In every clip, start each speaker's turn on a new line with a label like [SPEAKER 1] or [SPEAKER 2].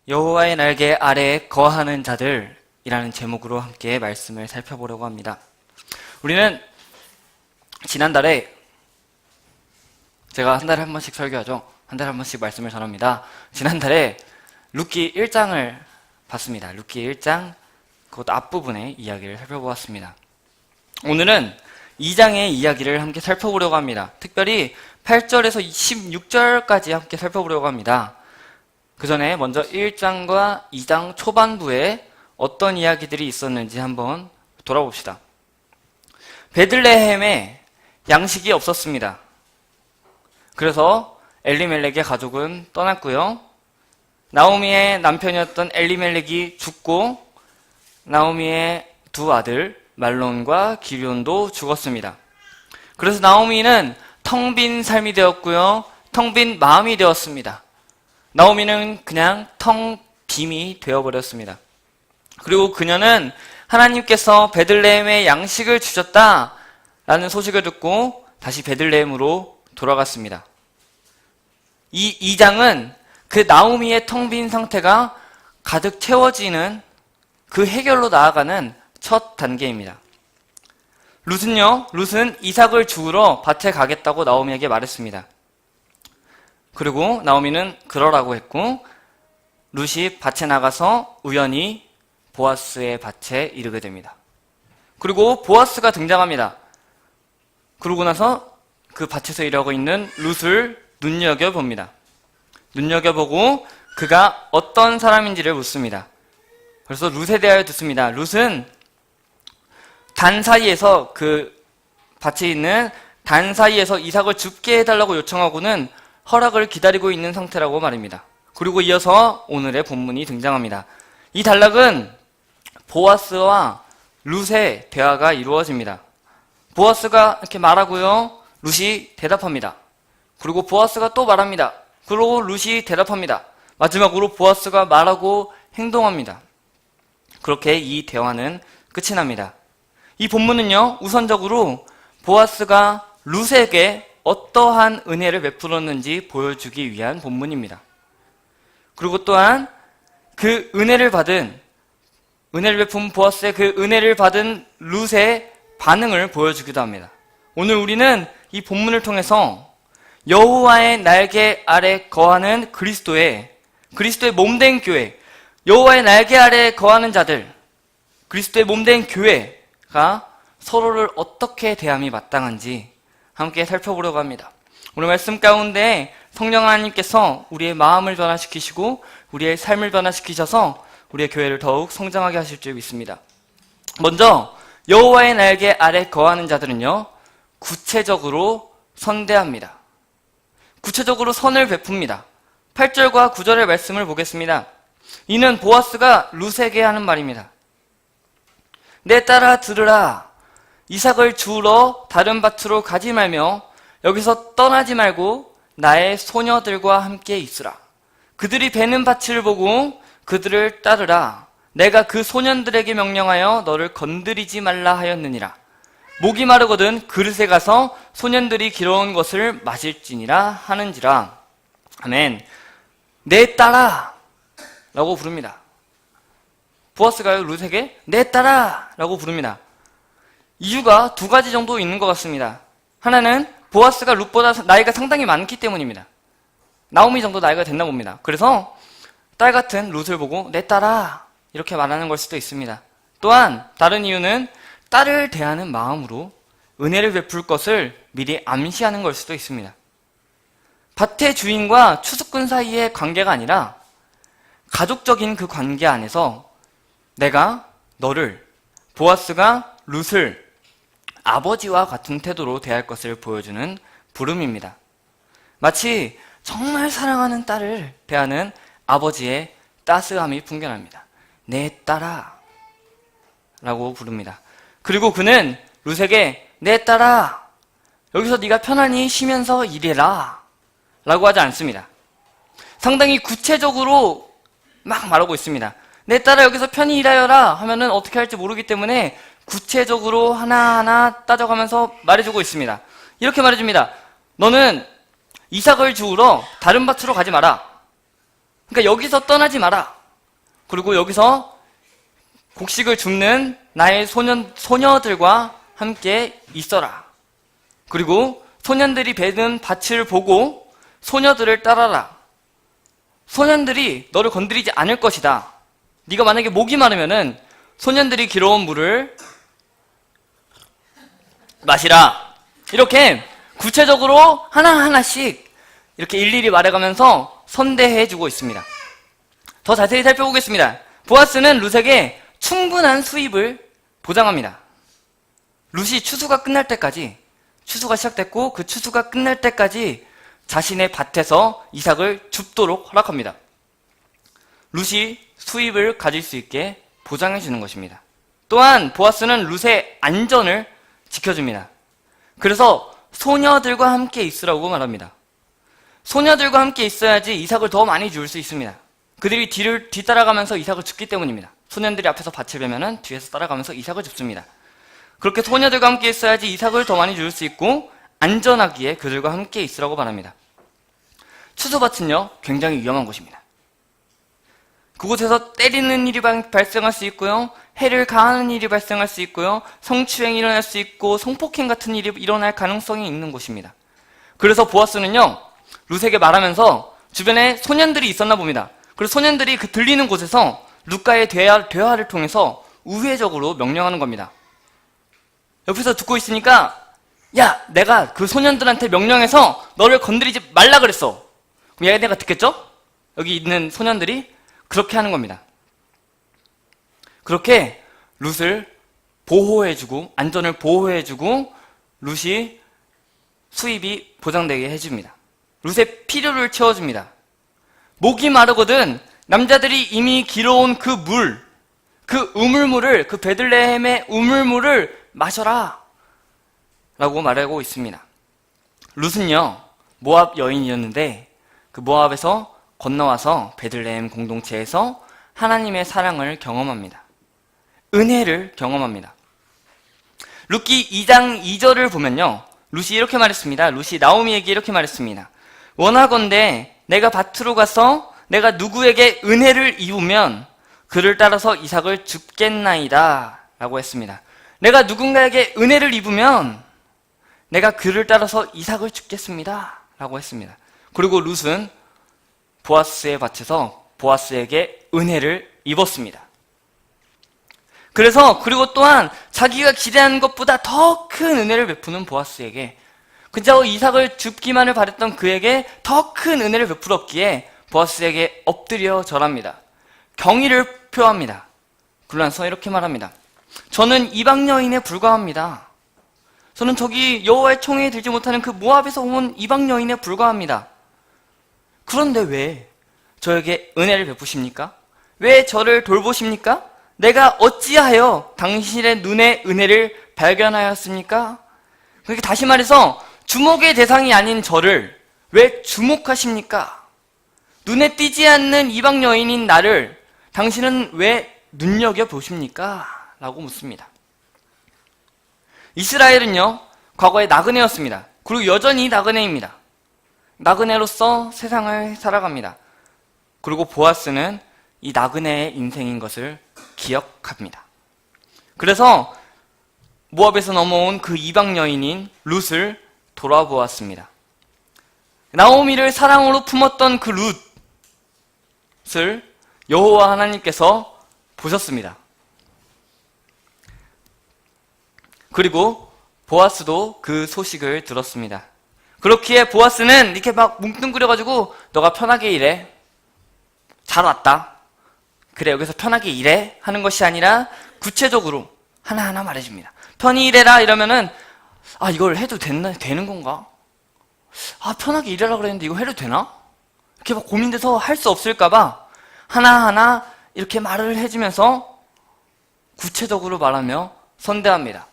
[SPEAKER 1] 여호와의 날개 아래에 거하는 자들이라는 제목으로 함께 말씀을 살펴보려고 합니다. 우리는 지난달에 제가 한 달에 한 번씩 설교하죠. 한 달에 한 번씩 말씀을 전합니다. 지난달에 룻기 1장을 봤습니다. 룻기 1장 그것도 앞부분의 이야기를 살펴보았습니다. 오늘은 2장의 이야기를 함께 살펴보려고 합니다. 특별히 8절에서 16절까지 함께 살펴보려고 합니다. 그 전에 먼저 1장과 2장 초반부에 어떤 이야기들이 있었는지 한번 돌아봅시다. 베들레헴에 양식이 없었습니다. 그래서 엘리멜렉의 가족은 떠났고요. 나오미의 남편이었던 엘리멜렉이 죽고 나오미의 두 아들 말론과 기럧도 죽었습니다. 그래서 나오미는 텅 빈 삶이 되었고요. 텅 빈 마음이 되었습니다. 나오미는 그냥 텅 빔이 되어버렸습니다. 그리고 그녀는 하나님께서 베들레헴에 양식을 주셨다라는 소식을 듣고 다시 베들레헴으로 돌아갔습니다. 이 2장은 그 나오미의 텅 빈 상태가 가득 채워지는 그 해결로 나아가는 첫 단계입니다. 룻은 이삭을 주우러 밭에 가겠다고 나오미에게 말했습니다. 그리고 나오미는 그러라고 했고 룻이 밭에 나가서 우연히 보아스의 밭에 이르게 됩니다. 그리고 보아스가 등장합니다. 그러고 나서 그 밭에서 일하고 있는 룻을 눈여겨봅니다. 눈여겨보고 그가 어떤 사람인지를 묻습니다. 그래서 룻에 대하여 듣습니다. 룻은 단 사이에서 그 밭에 있는 단 사이에서 이삭을 죽게 해달라고 요청하고는 허락을 기다리고 있는 상태라고 말입니다. 그리고 이어서 오늘의 본문이 등장합니다. 이 단락은 보아스와 룻의 대화가 이루어집니다. 보아스가 이렇게 말하고요. 룻이 대답합니다. 그리고 보아스가 또 말합니다. 그리고 룻이 대답합니다. 마지막으로 보아스가 말하고 행동합니다. 그렇게 이 대화는 끝이 납니다. 이 본문은요, 우선적으로 보아스가 룻에게 어떠한 은혜를 베풀었는지 보여주기 위한 본문입니다. 그리고 또한 그 은혜를 베푼 보아스의 그 은혜를 받은 룻의 반응을 보여주기도 합니다. 오늘 우리는 이 본문을 통해서 여호와의 날개 아래 거하는 그리스도의 몸된 교회, 여호와의 날개 아래 거하는 자들, 그리스도의 몸된 교회가 서로를 어떻게 대함이 마땅한지 함께 살펴보려고 합니다. 오늘 말씀 가운데 성령 하나님께서 우리의 마음을 변화시키시고 우리의 삶을 변화시키셔서 우리의 교회를 더욱 성장하게 하실 줄 믿습니다. 먼저 여호와의 날개 아래 거하는 자들은요, 구체적으로 선대합니다. 구체적으로 선을 베풉니다. 8절과 9절의 말씀을 보겠습니다. 이는 보아스가 룻에게 하는 말입니다. 내 딸아 들으라. 이삭을 주우러 다른 밭으로 가지 말며 여기서 떠나지 말고 나의 소녀들과 함께 있으라. 그들이 베는 밭을 보고 그들을 따르라. 내가 그 소년들에게 명령하여 너를 건드리지 말라 하였느니라. 목이 마르거든 그릇에 가서 소년들이 길어온 것을 마실지니라 하는지라. 아멘. 내 딸아 라고 부릅니다. 보아스가 룻에게 내 딸아 라고 부릅니다. 이유가 두 가지 정도 있는 것 같습니다. 하나는 보아스가 룻보다 나이가 상당히 많기 때문입니다. 나오미 정도 나이가 됐나 봅니다. 그래서 딸 같은 룻을 보고 내 딸아 이렇게 말하는 걸 수도 있습니다. 또한 다른 이유는 딸을 대하는 마음으로 은혜를 베풀 것을 미리 암시하는 걸 수도 있습니다. 밭의 주인과 추수꾼 사이의 관계가 아니라 가족적인 그 관계 안에서 내가 너를, 보아스가 룻을 아버지와 같은 태도로 대할 것을 보여주는 부름입니다. 마치 정말 사랑하는 딸을 대하는 아버지의 따스함이 풍겨납니다. 내 딸아 라고 부릅니다. 그리고 그는 룻에게 내 딸아 여기서 네가 편안히 쉬면서 일해라 라고 하지 않습니다. 상당히 구체적으로 막 말하고 있습니다. 내 딸아 여기서 편히 일하여라 하면은 어떻게 할지 모르기 때문에 구체적으로 하나하나 따져가면서 말해주고 있습니다. 이렇게 말해줍니다. 너는 이삭을 주우러 다른 밭으로 가지 마라. 그러니까 여기서 떠나지 마라. 그리고 여기서 곡식을 줍는 나의 소녀들과 함께 있어라. 그리고 소년들이 베는 밭을 보고 소녀들을 따라라. 소년들이 너를 건드리지 않을 것이다. 네가 만약에 목이 마르면은 소년들이 길어온 물을 마시라. 이렇게 구체적으로 하나하나씩 이렇게 일일이 말해가면서 선대해주고 있습니다. 더 자세히 살펴보겠습니다. 보아스는 룻에게 충분한 수입을 보장합니다. 룻이 추수가 끝날 때까지, 추수가 시작됐고 그 추수가 끝날 때까지 자신의 밭에서 이삭을 줍도록 허락합니다. 룻이 수입을 가질 수 있게 보장해 주는 것입니다. 또한 보아스는 룻의 안전을 지켜줍니다. 그래서 소녀들과 함께 있으라고 말합니다. 소녀들과 함께 있어야지 이삭을 더 많이 줄 수 있습니다. 그들이 뒤따라가면서 이삭을 줍기 때문입니다. 소년들이 앞에서 밭을 베면은 뒤에서 따라가면서 이삭을 줍습니다. 그렇게 소녀들과 함께 있어야지 이삭을 더 많이 줄 수 있고 안전하기에 그들과 함께 있으라고 말합니다. 추수밭은요, 굉장히 위험한 곳입니다. 그곳에서 때리는 일이 발생할 수 있고요, 해를 가하는 일이 발생할 수 있고요, 성추행이 일어날 수 있고 성폭행 같은 일이 일어날 가능성이 있는 곳입니다. 그래서 보아스는요, 룻에게 말하면서 주변에 소년들이 있었나 봅니다. 그래서 소년들이 그 들리는 곳에서 룻과의 대화를 통해서 우회적으로 명령하는 겁니다. 옆에서 듣고 있으니까, 야, 내가 그 소년들한테 명령해서 너를 건드리지 말라 그랬어. 그럼 얘네가 듣겠죠? 여기 있는 소년들이 그렇게 하는 겁니다. 그렇게 룻을 보호해주고 안전을 보호해주고 룻이 수입이 보장되게 해줍니다. 룻의 필요를 채워줍니다. 목이 마르거든 남자들이 이미 길어온 그 물, 그 우물물을, 그 베들레헴의 우물물을 마셔라 라고 말하고 있습니다. 룻은요, 모압 여인이었는데 그 모압에서 건너와서 베들레헴 공동체에서 하나님의 사랑을 경험합니다. 은혜를 경험합니다. 룻기 2장 2절을 보면요, 룻이 이렇게 말했습니다. 룻이 나오미에게 이렇게 말했습니다. 원하건대 내가 밭으로 가서 내가 누구에게 은혜를 입으면 그를 따라서 이삭을 줍겠나이다 라고 했습니다. 내가 누군가에게 은혜를 입으면 내가 그를 따라서 이삭을 줍겠습니다 라고 했습니다. 그리고 룻은 보아스의 밭에서 보아스에게 은혜를 입었습니다. 그리고 또한 자기가 기대한 것보다 더 큰 은혜를 베푸는 보아스에게, 그저 이삭을 줍기만을 바랬던 그에게 더 큰 은혜를 베풀었기에 보아스에게 엎드려 절합니다. 경의를 표합니다. 그러면서 이렇게 말합니다. 저는 이방 여인에 불과합니다. 저는 저기 여호와의 총회에 들지 못하는 그 모압에서 온 이방 여인에 불과합니다. 그런데 왜 저에게 은혜를 베푸십니까? 왜 저를 돌보십니까? 내가 어찌하여 당신의 눈에 은혜를 발견하였습니까? 그렇게 다시 말해서 주목의 대상이 아닌 저를 왜 주목하십니까? 눈에 띄지 않는 이방 여인인 나를 당신은 왜 눈여겨보십니까? 라고 묻습니다. 이스라엘은요, 과거에 나그네였습니다. 그리고 여전히 나그네입니다. 나그네로서 세상을 살아갑니다. 그리고 보아스는 이 나그네의 인생인 것을 기억합니다. 그래서 모압에서 넘어온 그 이방 여인인 룻을 돌아보았습니다. 나오미를 사랑으로 품었던 그 룻을 여호와 하나님께서 보셨습니다. 그리고 보아스도 그 소식을 들었습니다. 그렇기에 보아스는 이렇게 막 뭉뚱그려가지고 너가 편하게 일해. 잘 왔다. 그래, 여기서 편하게 일해 하는 것이 아니라 구체적으로 하나하나 말해줍니다. 편히 일해라 이러면은, 아, 이걸 해도 되는 건가? 아, 편하게 일하라 그랬는데 이거 해도 되나? 이렇게 막 고민돼서 할 수 없을까봐 하나하나 이렇게 말을 해주면서 구체적으로 말하며 선대합니다.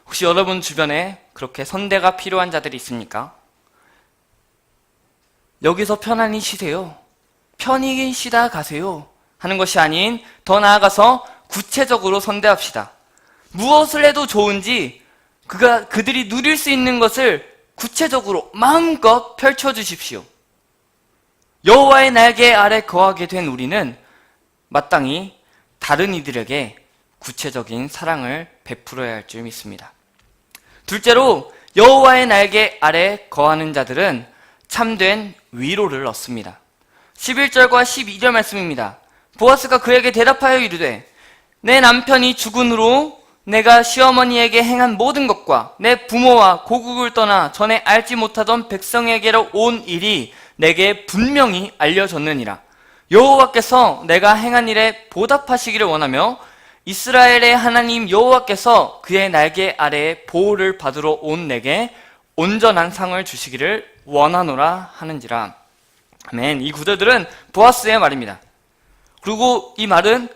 [SPEAKER 1] 혹시 여러분 주변에 그렇게 선대가 필요한 자들이 있습니까? 여기서 편안히 쉬세요. 편히 쉬다 가세요. 하는 것이 아닌 더 나아가서 구체적으로 선대합시다. 무엇을 해도 좋은지 그들이 누릴 수 있는 것을 구체적으로 마음껏 펼쳐주십시오. 여호와의 날개 아래 거하게 된 우리는 마땅히 다른 이들에게 구체적인 사랑을 베풀어야 할 줄 믿습니다. 둘째로 여호와의 날개 아래 거하는 자들은 참된 위로를 얻습니다. 11절과 12절 말씀입니다. 보아스가 그에게 대답하여 이르되 내 남편이 죽은 후로 내가 시어머니에게 행한 모든 것과 내 부모와 고국을 떠나 전에 알지 못하던 백성에게로 온 일이 내게 분명히 알려졌느니라. 여호와께서 내가 행한 일에 보답하시기를 원하며 이스라엘의 하나님 여호와께서 그의 날개 아래에 보호를 받으러 온 내게 온전한 상을 주시기를 원하노라 하는지라. 아멘. 이 구절들은 보아스의 말입니다. 그리고 이 말은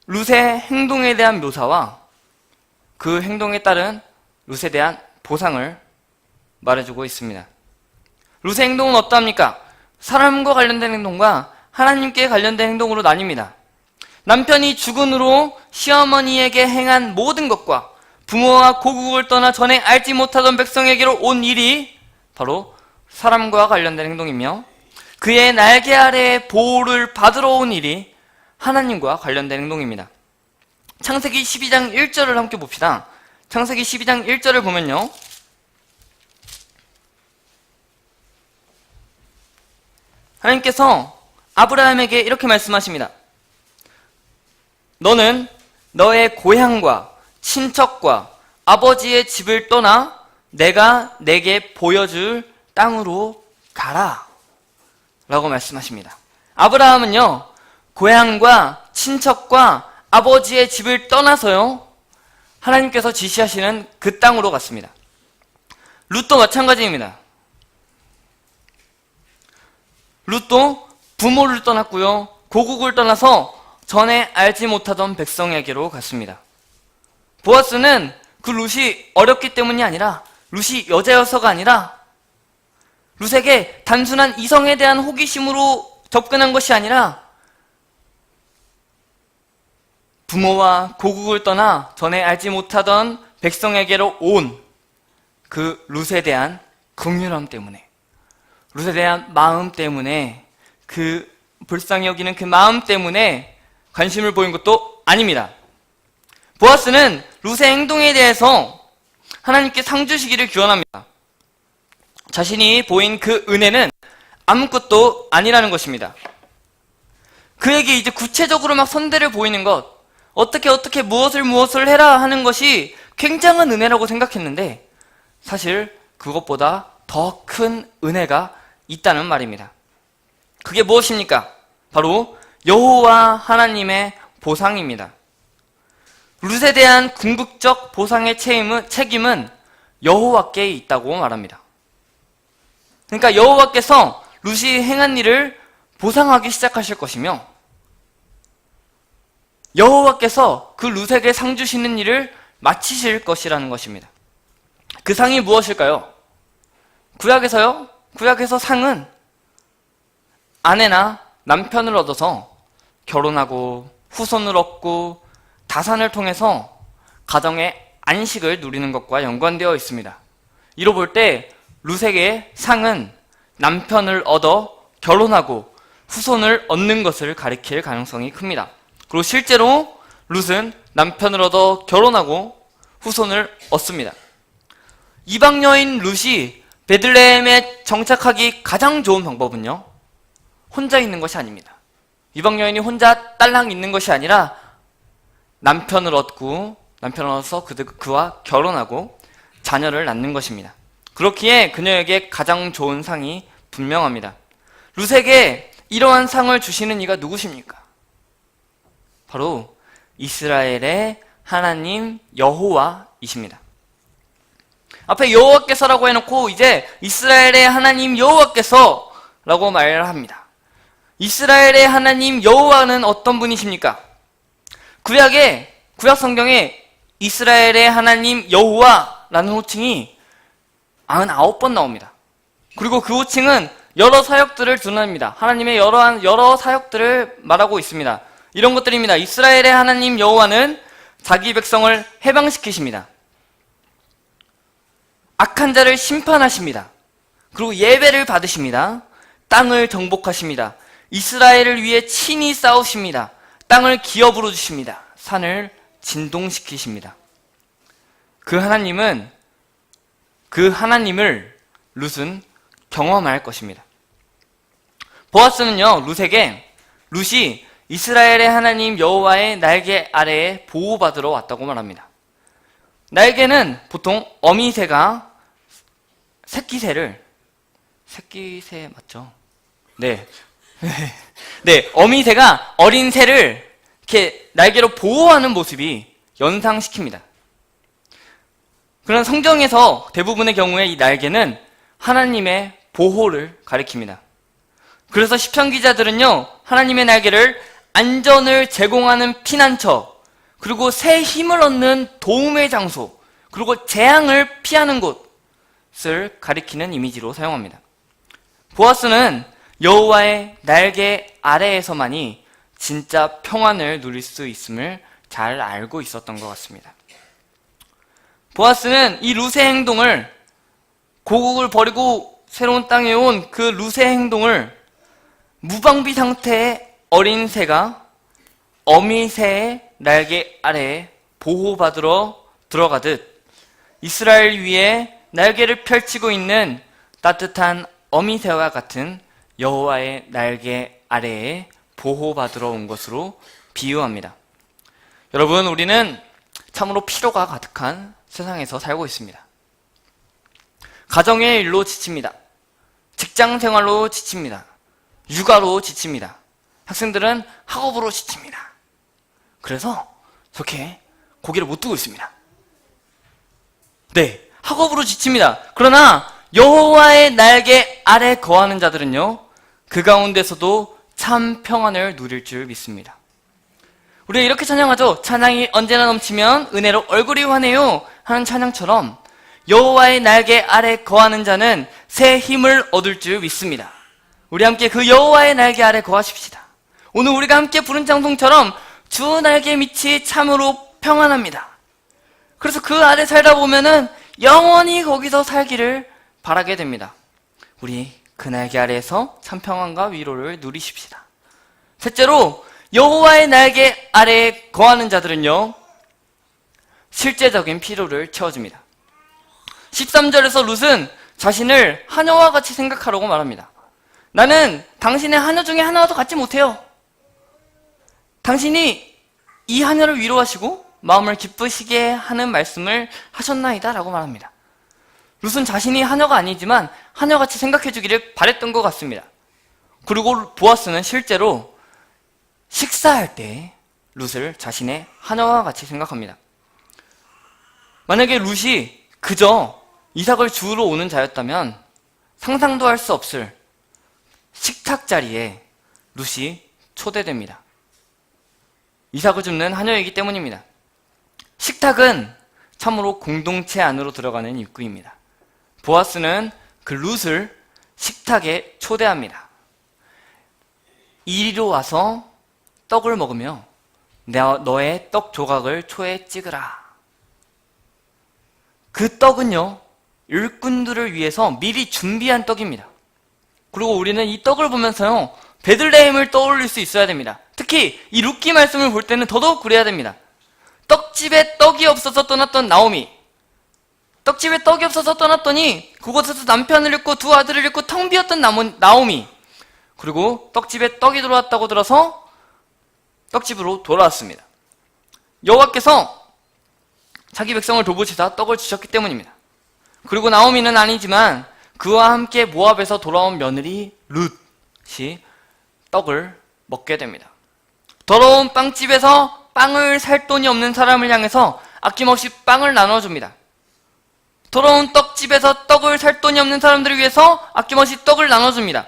[SPEAKER 1] 룻의 행동에 대한 묘사와 그 행동에 따른 룻에 대한 보상을 말해주고 있습니다. 룻의 행동은 어떠합니까? 사람과 관련된 행동과 하나님께 관련된 행동으로 나뉩니다. 남편이 죽은 후로 시어머니에게 행한 모든 것과 부모와 고국을 떠나 전에 알지 못하던 백성에게로 온 일이 바로 사람과 관련된 행동이며 그의 날개 아래에 보호를 받으러 온 일이 하나님과 관련된 행동입니다. 창세기 12장 1절을 함께 봅시다. 창세기 12장 1절을 보면요. 하나님께서 아브라함에게 이렇게 말씀하십니다. 너는 너의 고향과 친척과 아버지의 집을 떠나 내가 내게 보여줄 땅으로 가라 라고 말씀하십니다. 아브라함은요, 고향과 친척과 아버지의 집을 떠나서요, 하나님께서 지시하시는 그 땅으로 갔습니다. 룻도 마찬가지입니다. 룻도 부모를 떠났고요, 고국을 떠나서 전에 알지 못하던 백성에게로 갔습니다. 보아스는 그 룻이 어렵기 때문이 아니라, 룻이 여자여서가 아니라, 룻에게 단순한 이성에 대한 호기심으로 접근한 것이 아니라 부모와 고국을 떠나 전에 알지 못하던 백성에게로 온 그 룻에 대한 긍휼함 때문에, 룻에 대한 마음 때문에, 그 불쌍히 여기는 그 마음 때문에 관심을 보인 것도 아닙니다. 보아스는 룻의 행동에 대해서 하나님께 상 주시기를 기원합니다. 자신이 보인 그 은혜는 아무것도 아니라는 것입니다. 그에게 이제 구체적으로 막 선대를 보이는 것, 어떻게 무엇을 해라 하는 것이 굉장한 은혜라고 생각했는데 사실 그것보다 더 큰 은혜가 있다는 말입니다. 그게 무엇입니까? 바로 여호와 하나님의 보상입니다. 룻에 대한 궁극적 보상의 책임은 여호와께 있다고 말합니다. 그러니까 여호와께서 룻이 행한 일을 보상하기 시작하실 것이며 여호와께서 그 룻에게 상 주시는 일을 마치실 것이라는 것입니다. 그 상이 무엇일까요? 구약에서요? 구약에서 상은 아내나 남편을 얻어서 결혼하고 후손을 얻고 다산을 통해서 가정의 안식을 누리는 것과 연관되어 있습니다. 이로 볼 때 룻에게 상은 남편을 얻어 결혼하고 후손을 얻는 것을 가리킬 가능성이 큽니다. 그리고 실제로 룻은 남편을 얻어 결혼하고 후손을 얻습니다. 이방 여인 룻이 베들레헴에 정착하기 가장 좋은 방법은요, 혼자 있는 것이 아닙니다. 이방 여인이 혼자 딸랑 있는 것이 아니라 남편을 얻어서 그와 결혼하고 자녀를 낳는 것입니다. 그렇기에 그녀에게 가장 좋은 상이 분명합니다. 룻에게 이러한 상을 주시는 이가 누구십니까? 바로 이스라엘의 하나님 여호와이십니다. 앞에 여호와께서라고 해놓고 이제 이스라엘의 하나님 여호와께서라고 말을 합니다. 이스라엘의 하나님 여호와는 어떤 분이십니까? 구약 성경에 이스라엘의 하나님 여호와라는 호칭이 99번 나옵니다. 그리고 그 호칭은 여러 사역들을 드러냅니다. 하나님의 여러 사역들을 말하고 있습니다. 이런 것들입니다. 이스라엘의 하나님 여호와는 자기 백성을 해방시키십니다. 악한 자를 심판하십니다. 그리고 예배를 받으십니다. 땅을 정복하십니다. 이스라엘을 위해 친히 싸우십니다. 땅을 기업으로 주십니다. 산을 진동시키십니다. 그 하나님을 룻은 경험할 것입니다. 보아스는요, 룻이 이스라엘의 하나님 여호와의 날개 아래에 보호받으러 왔다고 말합니다. 날개는 보통 어미새가 새끼새 맞죠? 네. 네, 어미새가 어린 새를 이렇게 날개로 보호하는 모습이 연상시킵니다. 그런 성경에서 대부분의 경우에 이 날개는 하나님의 보호를 가리킵니다. 그래서 시편 기자들은요, 하나님의 날개를 안전을 제공하는 피난처, 그리고 새 힘을 얻는 도움의 장소, 그리고 재앙을 피하는 곳을 가리키는 이미지로 사용합니다. 보아스는 여호와의 날개 아래에서만이 진짜 평안을 누릴 수 있음을 잘 알고 있었던 것 같습니다. 보아스는 이 룻의 행동을, 고국을 버리고 새로운 땅에 온 그 룻의 행동을 무방비 상태의 어린 새가 어미 새의 날개 아래에 보호받으러 들어가듯 이스라엘 위에 날개를 펼치고 있는 따뜻한 어미 새와 같은 여호와의 날개 아래에 보호받으러 온 것으로 비유합니다. 여러분, 우리는 참으로 피로가 가득한 세상에서 살고 있습니다. 가정의 일로 지칩니다. 직장 생활로 지칩니다. 육아로 지칩니다. 학생들은 학업으로 지칩니다. 그래서 저렇게 고개를 못 두고 있습니다. 네, 학업으로 지칩니다. 그러나 여호와의 날개 아래 거하는 자들은요, 그 가운데서도 참 평안을 누릴 줄 믿습니다. 우리가 이렇게 찬양하죠. 찬양이 언제나 넘치면 은혜로 얼굴이 환해요 하는 찬양처럼 여호와의 날개 아래 거하는 자는 새 힘을 얻을 줄 믿습니다. 우리 함께 그 여호와의 날개 아래 거하십시다. 오늘 우리가 함께 부른 찬송처럼 주 날개 밑이 참으로 평안합니다. 그래서 그 아래 살다 보면은 영원히 거기서 살기를 바라게 됩니다. 우리 그 날개 아래에서 참 평안과 위로를 누리십시다. 셋째로, 여호와의 날개 아래에 거하는 자들은요, 실제적인 필요를 채워줍니다. 13절에서 룻은 자신을 하녀와 같이 생각하라고 말합니다. 나는 당신의 하녀 중에 하나와도 같지 못해요. 당신이 이 하녀를 위로하시고 마음을 기쁘시게 하는 말씀을 하셨나이다 라고 말합니다. 룻은 자신이 하녀가 아니지만 하녀같이 생각해 주기를 바랬던 것 같습니다. 그리고 보아스는 실제로 식사할 때 룻을 자신의 하녀와 같이 생각합니다. 만약에 룻이 그저 이삭을 주우러 오는 자였다면 상상도 할 수 없을 식탁 자리에 룻이 초대됩니다. 이삭을 줍는 하녀이기 때문입니다. 식탁은 참으로 공동체 안으로 들어가는 입구입니다. 보아스는 그 룻을 식탁에 초대합니다. 이리로 와서 떡을 먹으며 너의 떡 조각을 초에 찍으라. 그 떡은요, 일꾼들을 위해서 미리 준비한 떡입니다. 그리고 우리는 이 떡을 보면서요, 베들레헴을 떠올릴 수 있어야 됩니다. 특히 이 룻기 말씀을 볼 때는 더더욱 그래야 됩니다. 떡집에 떡이 없어서 떠났던 나오미, 떡집에 떡이 없어서 떠났더니 그곳에서 남편을 잃고 두 아들을 잃고 텅 비었던 나오미, 그리고 떡집에 떡이 들어왔다고 들어서 떡집으로 돌아왔습니다. 여호와께서 자기 백성을 돌보시다 떡을 주셨기 때문입니다. 그리고 나오미는 아니지만 그와 함께 모압에서 돌아온 며느리 룻이 떡을 먹게 됩니다. 더러운 빵집에서 빵을 살 돈이 없는 사람을 향해서 아낌없이 빵을 나눠줍니다. 더러운 떡집에서 떡을 살 돈이 없는 사람들을 위해서 아낌없이 떡을 나눠줍니다.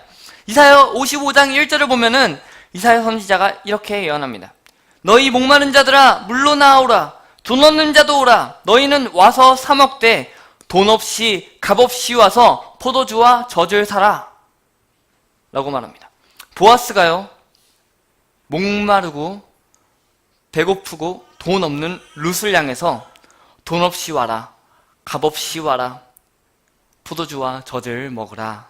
[SPEAKER 1] 이사야 55장 1절을 보면은 이사야 선지자가 이렇게 예언합니다. 너희 목마른 자들아 물로 나오라. 돈 없는 자도 오라. 너희는 와서 사 먹되 돈 없이 값 없이 와서 포도주와 젖을 사라 라고 말합니다. 보아스가요, 목마르고 배고프고 돈 없는 룻을 향해서 돈 없이 와라, 값 없이 와라, 포도주와 젖을 먹으라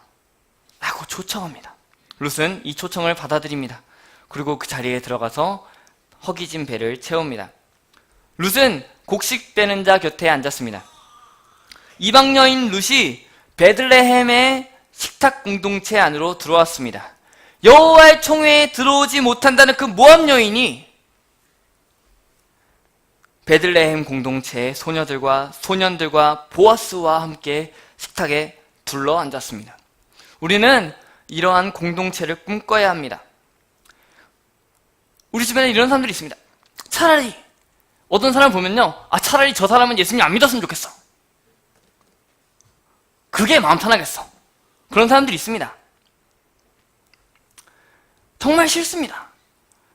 [SPEAKER 1] 라고 초청합니다. 룻은 이 초청을 받아들입니다. 그리고 그 자리에 들어가서 허기진 배를 채웁니다. 룻은 곡식 빼는 자 곁에 앉았습니다. 이방 여인 룻이 베들레헴의 식탁 공동체 안으로 들어왔습니다. 여호와의 총회에 들어오지 못한다는 그 모압 여인이 베들레헴 공동체의 소녀들과 소년들과 보아스와 함께 식탁에 둘러 앉았습니다. 우리는 이러한 공동체를 꿈꿔야 합니다. 우리 주변에 이런 사람들이 있습니다. 차라리 어떤 사람 보면요, 차라리 저 사람은 예수님 안 믿었으면 좋겠어. 그게 마음 편하겠어. 그런 사람들이 있습니다. 정말 싫습니다.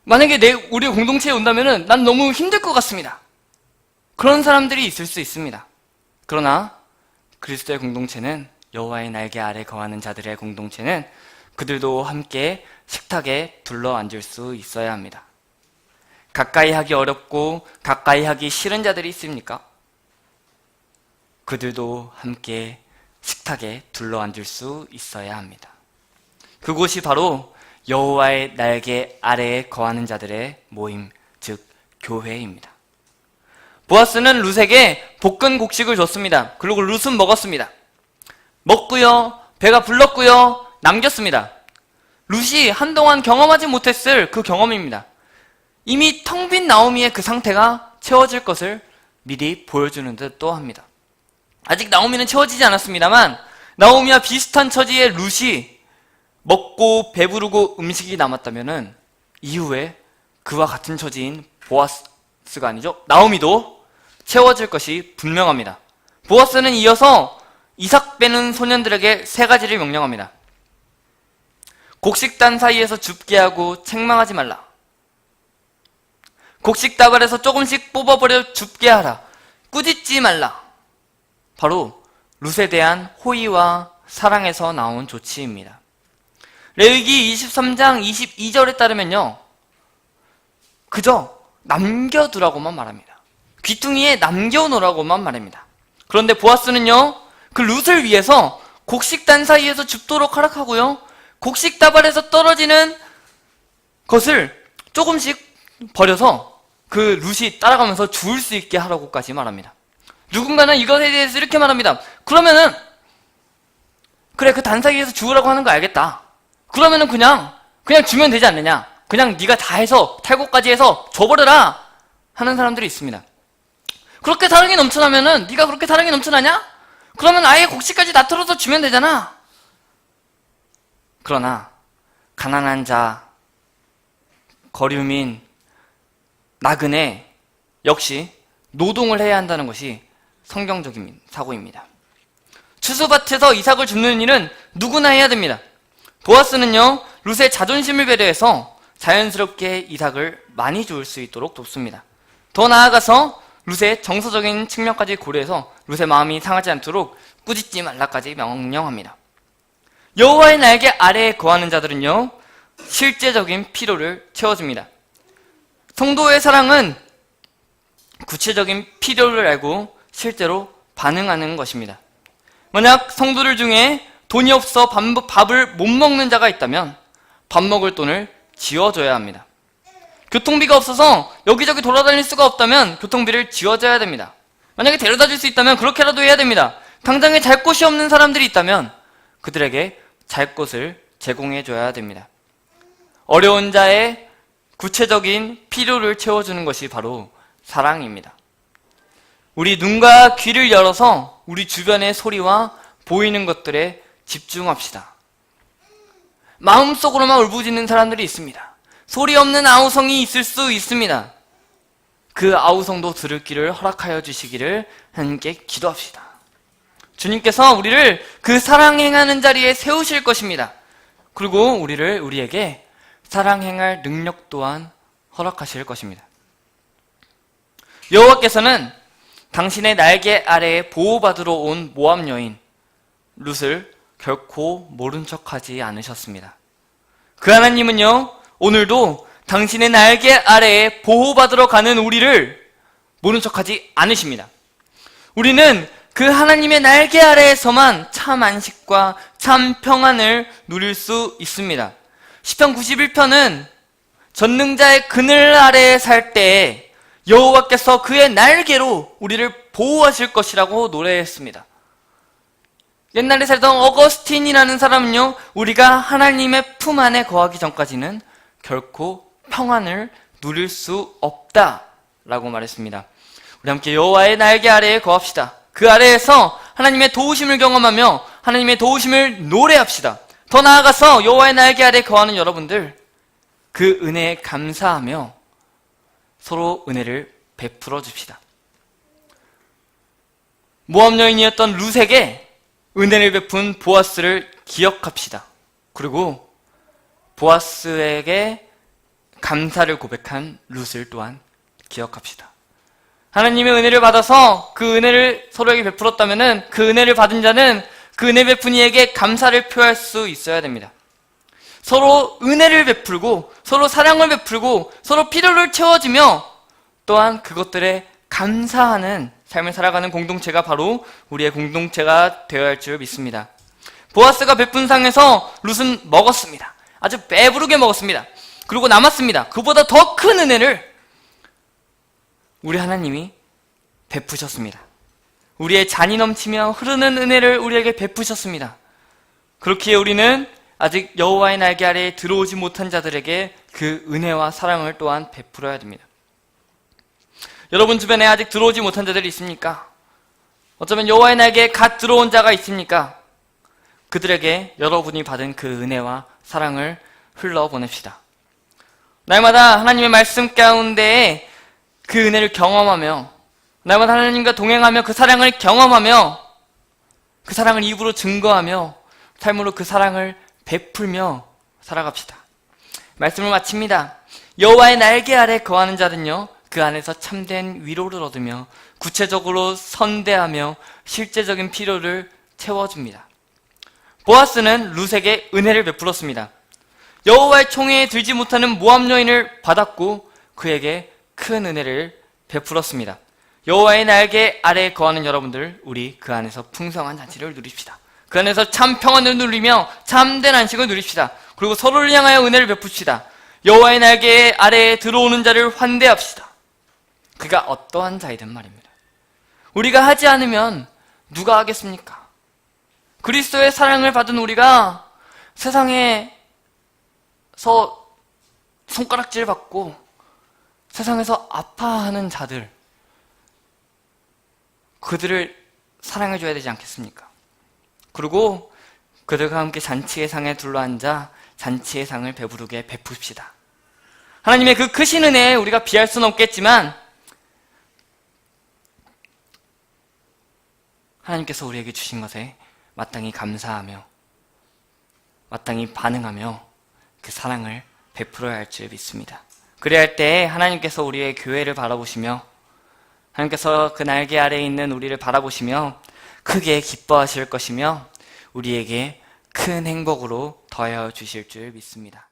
[SPEAKER 1] 만약에 우리 공동체에 온다면은 난 너무 힘들 것 같습니다. 그런 사람들이 있을 수 있습니다. 그러나 그리스도의 공동체는, 여호와의 날개 아래 거하는 자들의 공동체는 그들도 함께 식탁에 둘러 앉을 수 있어야 합니다. 가까이 하기 어렵고 가까이 하기 싫은 자들이 있습니까? 그들도 함께 식탁에 둘러 앉을 수 있어야 합니다. 그곳이 바로 여호와의 날개 아래에 거하는 자들의 모임, 즉 교회입니다. 보아스는 룻에게 볶은 곡식을 줬습니다. 그리고 룻은 먹었습니다. 먹고요, 배가 불렀고요, 남겼습니다. 룻이 한동안 경험하지 못했을 그 경험입니다. 이미 텅 빈 나오미의 그 상태가 채워질 것을 미리 보여주는 듯도 합니다. 아직 나오미는 채워지지 않았습니다만 나오미와 비슷한 처지의 룻이 먹고 배부르고 음식이 남았다면 이후에 그와 같은 처지인 보아스가 아니죠, 나오미도 채워질 것이 분명합니다. 보아스는 이어서 이삭 빼는 소년들에게 3가지를 명령합니다. 곡식단 사이에서 줍게 하고 책망하지 말라. 곡식 다발에서 조금씩 뽑아버려 줍게 하라. 꾸짖지 말라. 바로 룻에 대한 호의와 사랑에서 나온 조치입니다. 레위기 23장 22절에 따르면요, 그저 남겨두라고만 말합니다. 귀퉁이에 남겨놓으라고만 말합니다. 그런데 보아스는요, 그 룻을 위해서 곡식단 사이에서 줍도록 허락하고요, 곡식 다발에서 떨어지는 것을 조금씩 버려서 그 룻이 따라가면서 주울 수 있게 하라고까지 말합니다. 누군가는 이것에 대해서 이렇게 말합니다. 그러면은 그래, 그 단 사이에서 주우라고 하는 거 알겠다. 그러면은 그냥 주면 되지 않느냐, 그냥 네가 다 해서 탈곡까지 해서 줘버려라 하는 사람들이 있습니다. 그렇게 사랑이 넘쳐나면은, 네가 그렇게 사랑이 넘쳐나냐? 그러면 아예 곡식까지 다 털어서 주면 되잖아. 그러나 가난한 자, 거류민, 나그네 역시 노동을 해야 한다는 것이 성경적인 사고입니다. 추수밭에서 이삭을 줍는 일은 누구나 해야 됩니다. 보아스는요, 룻의 자존심을 배려해서 자연스럽게 이삭을 많이 주울 수 있도록 돕습니다. 더 나아가서 룻의 정서적인 측면까지 고려해서 룻의 마음이 상하지 않도록 꾸짖지 말라까지 명령합니다. 여호와의 날개 아래에 거하는 자들은요, 실제적인 필요를 채워줍니다. 성도의 사랑은 구체적인 필요를 알고 실제로 반응하는 것입니다. 만약 성도들 중에 돈이 없어 밥을 못 먹는 자가 있다면 밥 먹을 돈을 지어줘야 합니다. 교통비가 없어서 여기저기 돌아다닐 수가 없다면 교통비를 지어줘야 됩니다. 만약에 데려다 줄 수 있다면 그렇게라도 해야 됩니다. 당장에 잘 곳이 없는 사람들이 있다면 그들에게 잘 곳을 제공해줘야 됩니다. 어려운 자의 구체적인 필요를 채워주는 것이 바로 사랑입니다. 우리 눈과 귀를 열어서 우리 주변의 소리와 보이는 것들에 집중합시다. 마음속으로만 울부짖는 사람들이 있습니다. 소리 없는 아우성이 있을 수 있습니다. 그 아우성도 들을 귀를 허락하여 주시기를 하나님께 기도합시다. 주님께서 우리를 그 사랑 행하는 자리에 세우실 것입니다. 그리고 우리에게 사랑 행할 능력 또한 허락하실 것입니다. 여호와께서는 당신의 날개 아래에 보호받으러 온 모압 여인 룻을 결코 모른 척하지 않으셨습니다. 그 하나님은요, 오늘도 당신의 날개 아래에 보호받으러 가는 우리를 모른 척하지 않으십니다. 우리는 그 하나님의 날개 아래에서만 참 안식과 참 평안을 누릴 수 있습니다. 시편 91편은 전능자의 그늘 아래에 살 때에 여호와께서 그의 날개로 우리를 보호하실 것이라고 노래했습니다. 옛날에 살던 어거스틴이라는 사람은요, 우리가 하나님의 품 안에 거하기 전까지는 결코 평안을 누릴 수 없다라고 말했습니다. 우리 함께 여호와의 날개 아래에 거합시다. 그 아래에서 하나님의 도우심을 경험하며 하나님의 도우심을 노래합시다. 더 나아가서 여호와의 날개 아래에 거하는 여러분들, 그 은혜에 감사하며 서로 은혜를 베풀어 줍시다. 모압 여인이었던 룻에게 은혜를 베푼 보아스를 기억합시다. 그리고 보아스에게 감사를 고백한 룻을 또한 기억합시다. 하나님의 은혜를 받아서 그 은혜를 서로에게 베풀었다면 그 은혜를 받은 자는 그 은혜 베푼 이에게 감사를 표할 수 있어야 됩니다. 서로 은혜를 베풀고 서로 사랑을 베풀고 서로 필요를 채워주며 또한 그것들에 감사하는 삶을 살아가는 공동체가 바로 우리의 공동체가 되어야 할 줄 믿습니다. 보아스가 베푼 상에서 룻은 먹었습니다. 아주 배부르게 먹었습니다. 그리고 남았습니다. 그보다 더 큰 은혜를 우리 하나님이 베푸셨습니다. 우리의 잔이 넘치며 흐르는 은혜를 우리에게 베푸셨습니다. 그렇기에 우리는 아직 여호와의 날개 아래에 들어오지 못한 자들에게 그 은혜와 사랑을 또한 베풀어야 됩니다. 여러분 주변에 아직 들어오지 못한 자들이 있습니까? 어쩌면 여호와의 날개에 갓 들어온 자가 있습니까? 그들에게 여러분이 받은 그 은혜와 사랑을 흘러보냅시다. 날마다 하나님의 말씀 가운데에 그 은혜를 경험하며 날마다 하나님과 동행하며 그 사랑을 경험하며 그 사랑을 입으로 증거하며 삶으로 그 사랑을 베풀며 살아갑시다. 말씀을 마칩니다. 여호와의 날개 아래 거하는 자는요, 그 안에서 참된 위로를 얻으며 구체적으로 선대하며 실제적인 필요를 채워줍니다. 보아스는 룻에게 은혜를 베풀었습니다. 여호와의 총회에 들지 못하는 모압 여인을 받았고 그에게 큰 은혜를 베풀었습니다. 여호와의 날개 아래에 거하는 여러분들, 우리 그 안에서 풍성한 잔치를 누립시다. 그 안에서 참 평안을 누리며 참된 안식을 누립시다. 그리고 서로를 향하여 은혜를 베풉시다. 여호와의 날개 아래에 들어오는 자를 환대합시다. 그가 어떠한 자이든 말입니다. 우리가 하지 않으면 누가 하겠습니까? 그리스도의 사랑을 받은 우리가 세상에서 손가락질 받고 세상에서 아파하는 자들, 그들을 사랑해줘야 되지 않겠습니까? 그리고 그들과 함께 잔치의 상에 둘러앉아 잔치의 상을 배부르게 베풉시다. 하나님의 그 크신 은혜에 우리가 비할 수는 없겠지만 하나님께서 우리에게 주신 것에 마땅히 감사하며 마땅히 반응하며 그 사랑을 베풀어야 할 줄 믿습니다. 그래야 할 때에 하나님께서 우리의 교회를 바라보시며 하나님께서 그 날개 아래에 있는 우리를 바라보시며 크게 기뻐하실 것이며 우리에게 큰 행복으로 더하여 주실 줄 믿습니다.